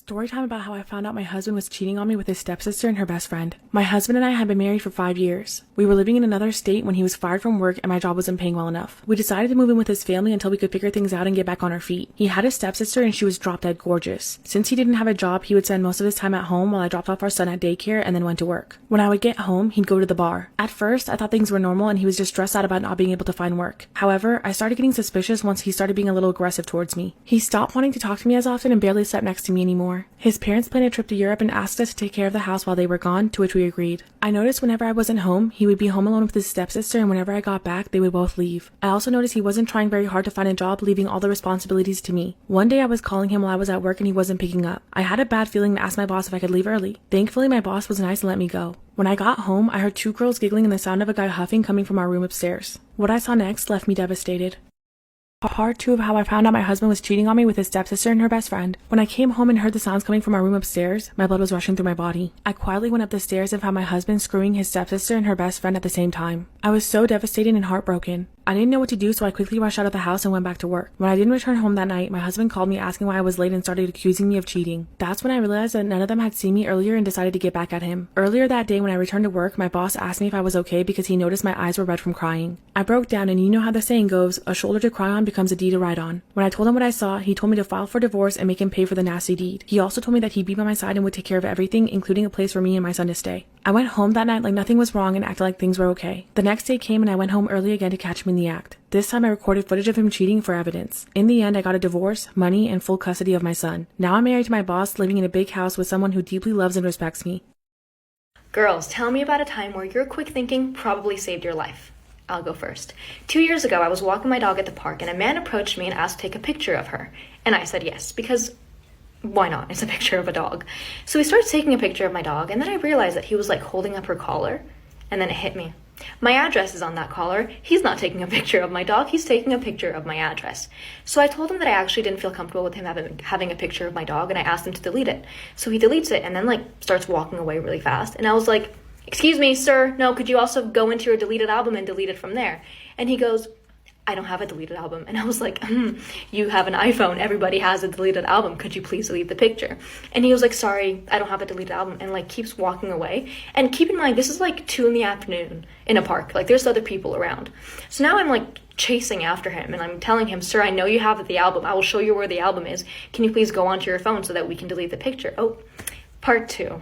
Story time about how I found out my husband was cheating on me with his stepsister and her best friend. My husband and I had been married for 5 years. We were living in another state when he was fired from work and my job wasn't paying well enough. We decided to move in with his family until we could figure things out and get back on our feet. He had a stepsister and she was drop dead gorgeous. Since he didn't have a job, he would spend most of his time at home while I dropped off our son at daycare and then went to work. When I would get home, he'd go to the bar. At first, I thought things were normal and he was just stressed out about not being able to find work. However, I started getting suspicious once he started being a little aggressive towards me. He stopped wanting to talk to me as often and barely slept next to me anymore. His parents planned a trip to Europe and asked us to take care of the house while they were gone, to which we agreed. I noticed whenever I wasn't home, he would be home alone with his stepsister, and whenever I got back, they would both leave. I also noticed he wasn't trying very hard to find a job, leaving all the responsibilities to me. One day I was calling him while I was at work and he wasn't picking up. I had a bad feeling and asked my boss if I could leave early. Thankfully, my boss was nice and let me go. When I got home, I heard 2 girls giggling and the sound of a guy huffing coming from our room upstairs. What I saw next left me devastated. Part 2 of how I found out my husband was cheating on me with his stepsister and her best friend. When I came home and heard the sounds coming from our room upstairs, my blood was rushing through my body. I quietly went up the stairs and found my husband screwing his stepsister and her best friend at the same time. I was so devastated and heartbroken. I didn't know what to do, so I quickly rushed out of the house and went back to work. When I didn't return home that night, my husband called me asking why I was late and started accusing me of cheating. That's when I realized that none of them had seen me earlier and decided to get back at him. Earlier that day when I returned to work, my boss asked me if I was okay because he noticed my eyes were red from crying. I broke down, and you know how the saying goes, a shoulder to cry on becomes a D to ride on. When I told him what I saw, he told me to file for divorce and make him pay for the nasty deed. He also told me that he'd be by my side and would take care of everything, including a place for me and my son to stay. I went home that night like nothing was wrong and acted like things were okay. The next day came and I went home early again to catch him in the act. This time I recorded footage of him cheating for evidence. In the end, I got a divorce, money, and full custody of my son. Now I'm married to my boss, living in a big house with someone who deeply loves and respects me. Girls, tell me about a time where your quick thinking probably saved your life. I'll go first. 2 years ago, I was walking my dog at the park and a man approached me and asked to take a picture of her. And I said yes, because why not? It's a picture of a dog. So he starts taking a picture of my dog, and then I realized that he was like holding up her collar, and then it hit me. My address is on that collar. He's not taking a picture of my dog, he's taking a picture of my address. So I told him that I actually didn't feel comfortable with him having a picture of my dog, and I asked him to delete it. So he deletes it and then like starts walking away really fast. And I was like, "Excuse me, sir, no, could you also go into your deleted album and delete it from there?" And he goes, "I don't have a deleted album." And I was like, "You have an iPhone, everybody has a deleted album, could you please delete the picture?" And he was like, "Sorry, I don't have a deleted album," and like keeps walking away. And keep in mind, this is like 2 PM in a park, like there's other people around. So now I'm like chasing after him and I'm telling him, "Sir, I know you have the album, I will show you where the album is, can you please go onto your phone so that we can delete the picture?" Oh, part 2.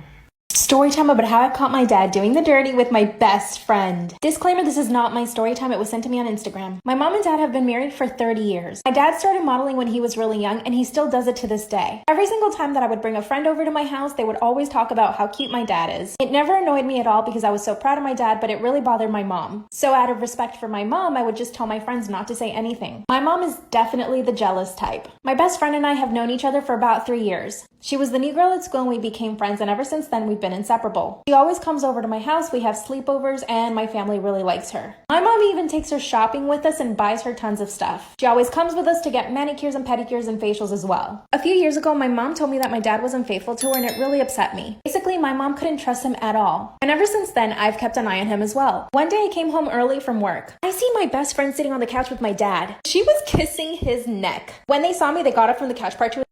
Story time about how I caught my dad doing the dirty with my best friend. Disclaimer, this is not my story time. It was sent to me on Instagram. My mom and dad have been married for 30 years. My dad started modeling when he was really young and he still does it to this day. Every single time that I would bring a friend over to my house, they would always talk about how cute my dad is. It never annoyed me at all because I was so proud of my dad, but it really bothered my mom. So out of respect for my mom, I would just tell my friends not to say anything. My mom is definitely the jealous type. My best friend and I have known each other for about 3 years. She was the new girl at school and we became friends, and ever since then we've been inseparable. She always comes over to my house, we have sleepovers, and my family really likes her. My mom even takes her shopping with us and buys her tons of stuff. She always comes with us to get manicures and pedicures and facials as well. A few years ago, my mom told me that my dad was unfaithful to her and it really upset me. Basically, my mom couldn't trust him at all. And ever since then, I've kept an eye on him as well. One day I came home early from work. I see my best friend sitting on the couch with my dad. She was kissing his neck. When they saw me, they got up from the couch prior to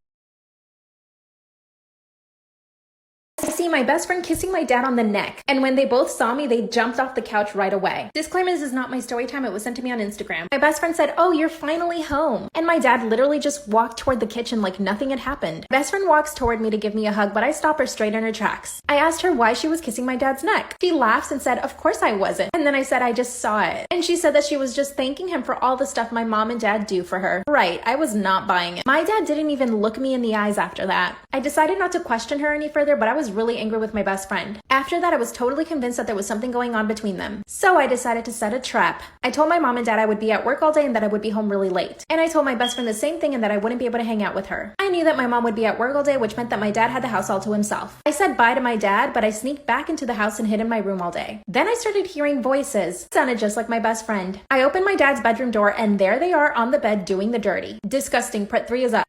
see my best friend kissing my dad on the neck, and when they both saw me, they jumped off the couch right away. Disclaimer, this is not my story time. It was sent to me on Instagram. My best friend said, "Oh, you're finally home." And my dad literally just walked toward the kitchen like nothing had happened. My best friend walks toward me to give me a hug, but I stop her straight in her tracks. I asked her why she was kissing my dad's neck. She laughs and said, "Of course I wasn't." And then I said, "I just saw it." And she said that she was just thanking him for all the stuff my mom and dad do for her. Right, I was not buying it. My dad didn't even look me in the eyes after that. I decided not to question her any further, but I was really angry with my best friend. After that, I was totally convinced that there was something going on between them. So I decided to set a trap. I told my mom and dad I would be at work all day and that I would be home really late. And I told my best friend the same thing and that I wouldn't be able to hang out with her. I knew that my mom would be at work all day, which meant that my dad had the house all to himself. I said bye to my dad, but I sneaked back into the house and hid in my room all day. Then I started hearing voices. It sounded just like my best friend. I opened my dad's bedroom door and there they are on the bed doing the dirty. Disgusting. Part 3 is up.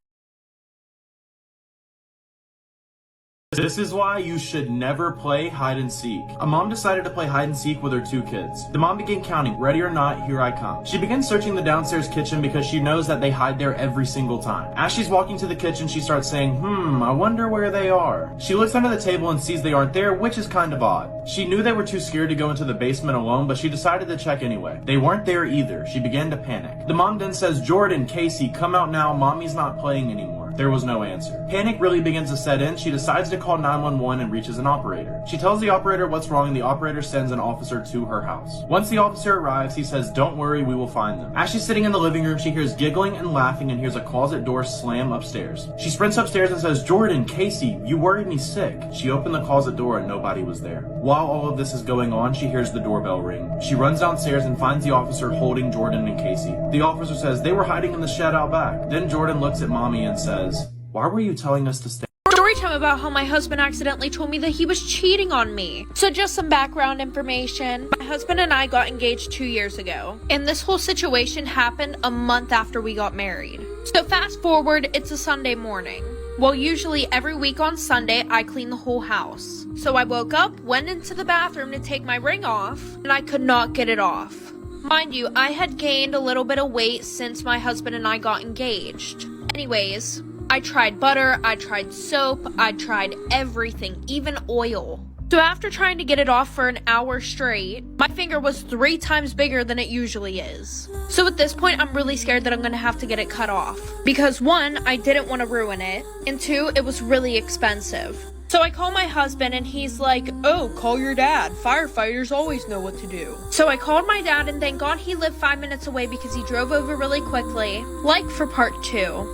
This is why you should never play hide and seek. A mom decided to play hide and seek with her 2 kids. The mom began counting, ready or not, here I come. She begins searching the downstairs kitchen because she knows that they hide there every single time. As she's walking to the kitchen, she starts saying, I wonder where they are. She looks under the table and sees they aren't there, which is kind of odd. She knew they were too scared to go into the basement alone, but she decided to check anyway. They weren't there either. She began to panic. The mom then says, Jordan, Casey, come out now. Mommy's not playing anymore. There was no answer. Panic really begins to set in. She decides to call 911 and reaches an operator. She tells the operator what's wrong and the operator sends an officer to her house. Once the officer arrives, he says, don't worry, we will find them. As she's sitting in the living room, she hears giggling and laughing and hears a closet door slam upstairs. She sprints upstairs and says, Jordan, Casey, you worried me sick. She opened the closet door and nobody was there. While all of this is going on, she hears the doorbell ring. She runs downstairs and finds the officer holding Jordan and Casey. The officer says, they were hiding in the shed out back. Then Jordan looks at mommy and says, why were you telling us to stay? Story time about how my husband accidentally told me that he was cheating on me. So just some background information. My husband and I got engaged 2 years ago, and this whole situation happened a month after we got married. So fast forward, it's a Sunday morning. Well, usually every week on Sunday, I clean the whole house. So I woke up, went into the bathroom to take my ring off, and I could not get it off. Mind you, I had gained a little bit of weight since my husband and I got engaged. Anyways, I tried butter, I tried soap, I tried everything, even oil. So after trying to get it off for an hour straight, my finger was 3 times bigger than it usually is. So at this point, I'm really scared that I'm gonna have to get it cut off. Because 1, I didn't want to ruin it, and 2, it was really expensive. So I call my husband and he's like, oh, call your dad. Firefighters always know what to do. So I called my dad and thank God he lived 5 minutes away because he drove over really quickly. Like for part 2.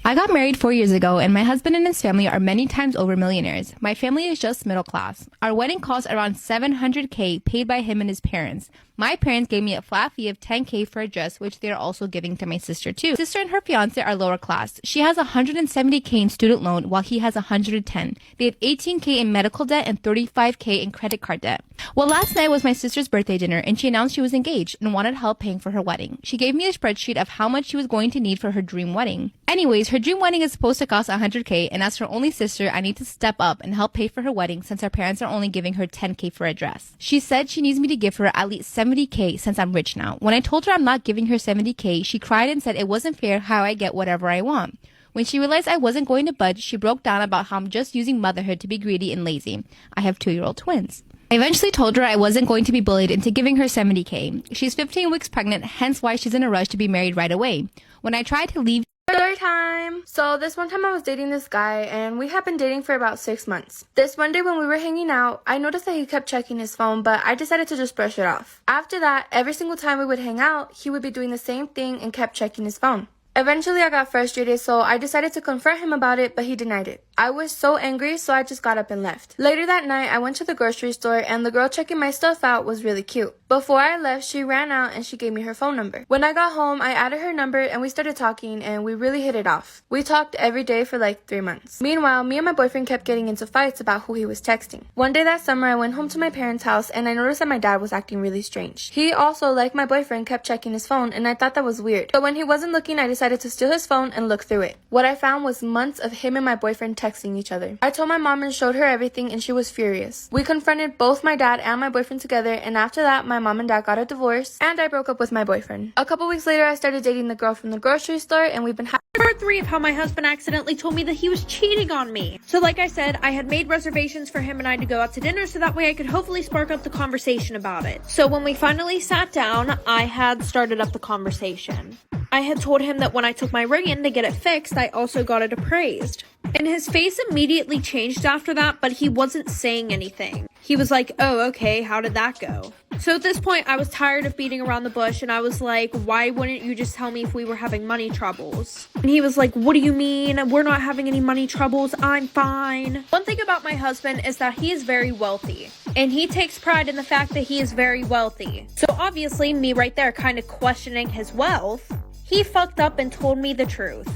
I got married 4 years ago, and my husband and his family are many times over millionaires. My family is just middle class. Our wedding cost around $700K paid by him and his parents. My parents gave me a flat fee of $10K for a dress, which they are also giving to my sister too. My sister and her fiance are lower class. She has $170K in student loan while he has $110. They have $18K in medical debt and $35K in credit card debt. Well, last night was my sister's birthday dinner, and she announced she was engaged and wanted help paying for her wedding. She gave me a spreadsheet of how much she was going to need for her dream wedding. Anyways, her dream wedding is supposed to cost $100K, and as her only sister, I need to step up and help pay for her wedding since her parents are only giving her $10K for a dress. She said she needs me to give her at least $70K since I'm rich now. When I told her I'm not giving her $70K, she cried and said it wasn't fair how I get whatever I want. When she realized I wasn't going to budge, she broke down about how I'm just using motherhood to be greedy and lazy. I have 2-year-old twins. I eventually told her I wasn't going to be bullied into giving her $70K. She's 15 weeks pregnant, hence why she's in a rush to be married right away. When I tried to leave, Story time! So this one time I was dating this guy and we had been dating for about 6 months. This one day when we were hanging out, I noticed that he kept checking his phone, but I decided to just brush it off. After that, every single time we would hang out, he would be doing the same thing and kept checking his phone. Eventually I got frustrated, so I decided to confront him about it, but he denied it. I was so angry, so I just got up and left. Later that night, I went to the grocery store and the girl checking my stuff out was really cute. Before I left, she ran out and she gave me her phone number. When I got home, I added her number and we started talking and we really hit it off. We talked every day for like 3 months. Meanwhile, me and my boyfriend kept getting into fights about who he was texting. One day that summer, I went home to my parents' house and I noticed that my dad was acting really strange. He also, like my boyfriend, kept checking his phone and I thought that was weird. So when he wasn't looking, I decided to steal his phone and look through it. What I found was months of him and my boyfriend texting each other. I told my mom and showed her everything and she was furious. We confronted both my dad and my boyfriend together, and after that my mom and dad got a divorce and I broke up with my boyfriend. A couple weeks later, I started dating the girl from the grocery store and we've been Part 3 of how my husband accidentally told me that he was cheating on me. So like I said, I had made reservations for him and I to go out to dinner so that way I could hopefully spark up the conversation about it. So when we finally sat down, I had started up the conversation. I had told him that when I took my ring in to get it fixed, I also got it appraised. And his face immediately changed after that, but he wasn't saying anything. He was like, oh, okay, how did that go? So at this point, I was tired of beating around the bush, and I was like, why wouldn't you just tell me if we were having money troubles? And he was like, what do you mean? We're not having any money troubles. I'm fine. One thing about my husband is that he is very wealthy, and he takes pride in the fact that he is very wealthy. So obviously, me right there kind of questioning his wealth, he fucked up and told me the truth.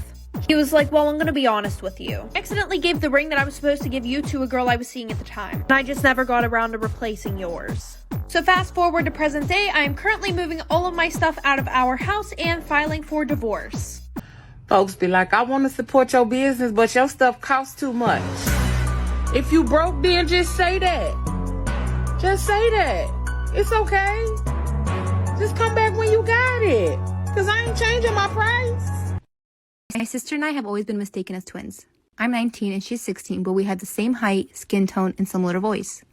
He was like, well, I'm gonna be honest with you. I accidentally gave the ring that I was supposed to give you to a girl I was seeing at the time, and I just never got around to replacing yours. So fast forward to present day, I am currently moving all of my stuff out of our house and filing for divorce. Folks be like, I want to support your business, but your stuff costs too much. If you broke, then just say that. Just say that. It's okay. Just come back when you got it. Cause I ain't changing my price. My sister and I have always been mistaken as twins. I'm 19 and she's 16, but we had the same height, skin tone, and similar voice.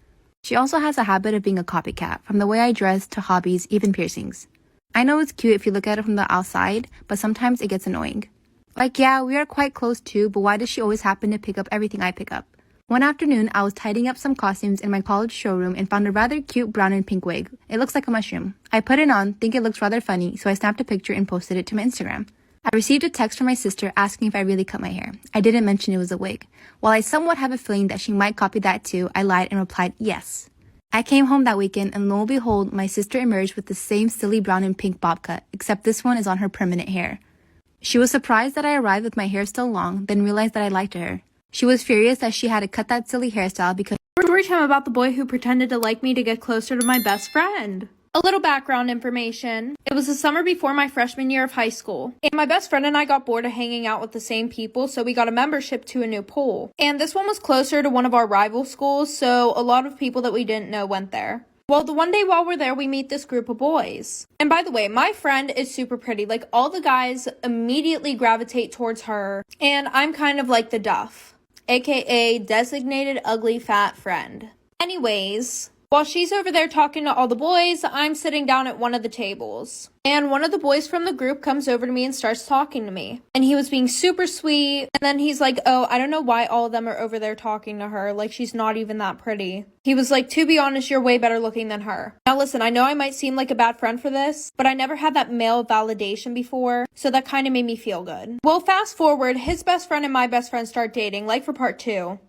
She also has a habit of being a copycat, from the way I dress to hobbies, even piercings. I know it's cute if you look at it from the outside, but sometimes it gets annoying. Like, yeah, we are quite close too, but why does she always happen to pick up everything I pick up? One afternoon, I was tidying up some costumes in my college showroom and found a rather cute brown and pink wig. It looks like a mushroom. I put it on, think it looks rather funny, so I snapped a picture and posted it to my Instagram. I received a text from my sister asking if I really cut my hair. I didn't mention it was a wig. While I somewhat have a feeling that she might copy that too, I lied and replied yes. I came home that weekend and lo and behold, my sister emerged with the same silly brown and pink bob cut, except this one is on her permanent hair. She was surprised that I arrived with my hair still long, then realized that I liked her. She was furious that she had to cut that silly hairstyle because Story time about the boy who pretended to like me to get closer to my best friend. A little background information. It was the summer before my freshman year of high school, and my best friend and I got bored of hanging out with the same people, so we got a membership to a new pool. And this one was closer to one of our rival schools, so a lot of people that we didn't know went there. Well, the one day while we're there, we meet this group of boys. And by the way, my friend is super pretty. Like, all the guys immediately gravitate towards her, and I'm kind of like the duff, aka designated ugly fat friend. Anyways, while she's over there talking to all the boys, I'm sitting down at one of the tables. And one of the boys from the group comes over to me and starts talking to me. And he was being super sweet. And then he's like, oh, I don't know why all of them are over there talking to her. Like, she's not even that pretty. He was like, to be honest, you're way better looking than her. Now listen, I know I might seem like a bad friend for this, but I never had that male validation before. So that kind of made me feel good. Well, fast forward, his best friend and my best friend start dating, like for part 2.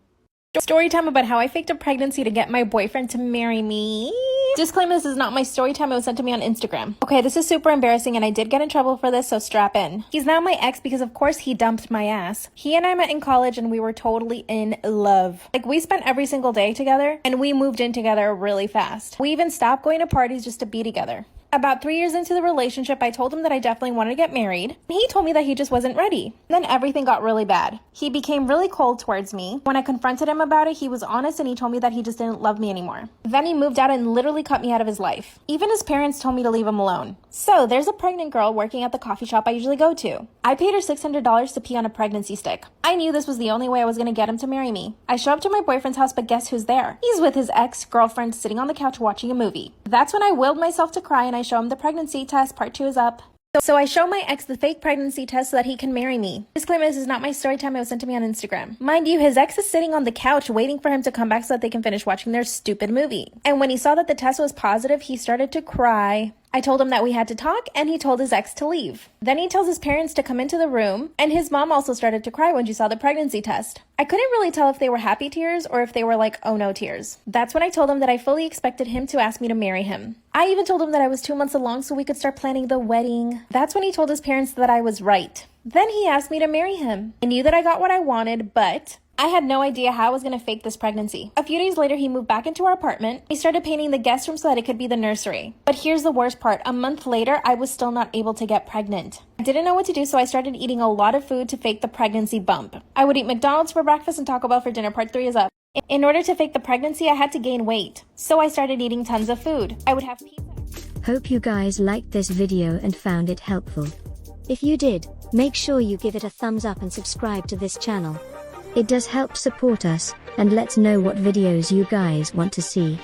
Story time about how I faked a pregnancy to get my boyfriend to marry me. Disclaimer, this is not my story time. It was sent to me on Instagram. Okay, this is super embarrassing and I did get in trouble for this, so strap in. He's now my ex because of course he dumped my ass. He and I met in college and we were totally in love. Like, we spent every single day together and we moved in together really fast. We even stopped going to parties just to be together. About 3 years into the relationship, I told him that I definitely wanted to get married. He told me that he just wasn't ready. Then everything got really bad. He became really cold towards me. When I confronted him about it, he was honest and he told me that he just didn't love me anymore. Then he moved out and literally cut me out of his life. Even his parents told me to leave him alone. So there's a pregnant girl working at the coffee shop I usually go to. I paid her $600 to pee on a pregnancy stick. I knew this was the only way I was going to get him to marry me. I show up to my boyfriend's house, but guess who's there? He's with his ex-girlfriend sitting on the couch watching a movie. That's when I willed myself to cry and I show him the pregnancy test. Part 2 is up. So I show my ex the fake pregnancy test so that he can marry me. Disclaimer, this is not my story time. It was sent to me on Instagram. Mind you, his ex is sitting on the couch waiting for him to come back so that they can finish watching their stupid movie. And when he saw that the test was positive, he started to cry. I told him that we had to talk, and he told his ex to leave. Then he tells his parents to come into the room, and his mom also started to cry when she saw the pregnancy test. I couldn't really tell if they were happy tears or if they were like, oh no tears. That's when I told him that I fully expected him to ask me to marry him. I even told him that I was 2 months along so we could start planning the wedding. That's when he told his parents that I was right. Then he asked me to marry him. I knew that I got what I wanted, but I had no idea how I was going to fake this pregnancy. A few days later, he moved back into our apartment. He started painting the guest room so that it could be the nursery. But here's the worst part. A month later, I was still not able to get pregnant. I didn't know what to do, so I started eating a lot of food to fake the pregnancy bump. I would eat McDonald's for breakfast and Taco Bell for dinner. Part 3 is up. In order to fake the pregnancy, I had to gain weight. So I started eating tons of food. I would have pizza. Hope you guys liked this video and found it helpful. If you did, make sure you give it a thumbs up and subscribe to this channel. It does help support us, and let's know what videos you guys want to see.